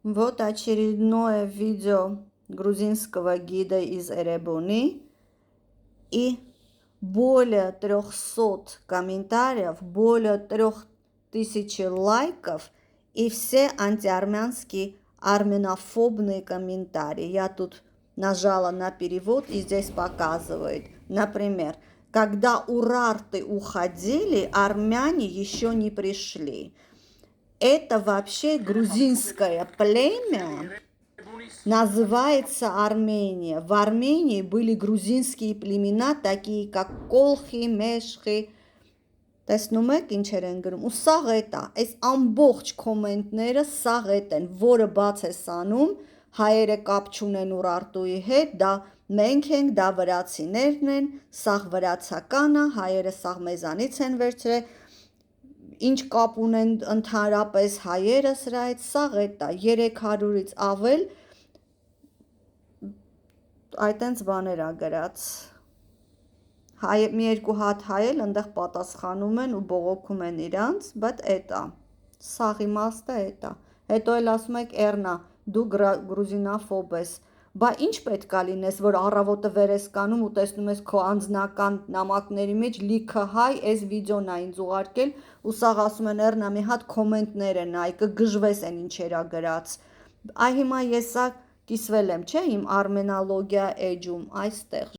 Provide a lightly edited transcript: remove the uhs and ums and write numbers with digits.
Вот очередное видео грузинского гида из Эребуни. И более 300 комментариев, более 3000 лайков и все антиармянские армянофобные комментарии. Я тут нажала на перевод и здесь показывает. Например, когда урарты уходили, армяне еще не пришли. Это вообще грузинское племя, называется Армения. В Армении были грузинские племена, такие как Колխи, Մեշխի, տեսնում եք ինչեր են գրում, ու սաղ էտա, այս ամբողջ կոմենտները սաղ էտ են, որը բաց է սանում, հայերը կապ չունեն Ուրարտուի հետ, դա մենք ենք, դա վրացիներն են, սաղ վրացական է, հայերը սաղ մեզանից են վերցրել, ինչ կապ ունեն ընդհանրապես հայերը սրա հետ, սաղ էտա, 300-ից ավել այտենց բաներ ա գրած, մի երկու հատ հայել ընդեղ պատասխանում են ու բողոքում են իրանց, բայց էտա, սաղ իմաստը էտա, հետո էլ ասում եք Էռնա, դու գրուզինաֆոբ ես, բա ինչ պետք է լինես, որ առավոտը վեր ես կանում ու տեսնում ես քո անձնական նամակների մեջ լիքը հայ այս վիդեոն ա ինձ ուղարկել ու սաղ ասում են Էռնա մի հատ կոմենտներ են այ կգժվես են ինչերա գրած, այ հիմա ես սա կիսվել եմ, չէ, իմ արմենալոգիա էջում, այստեղ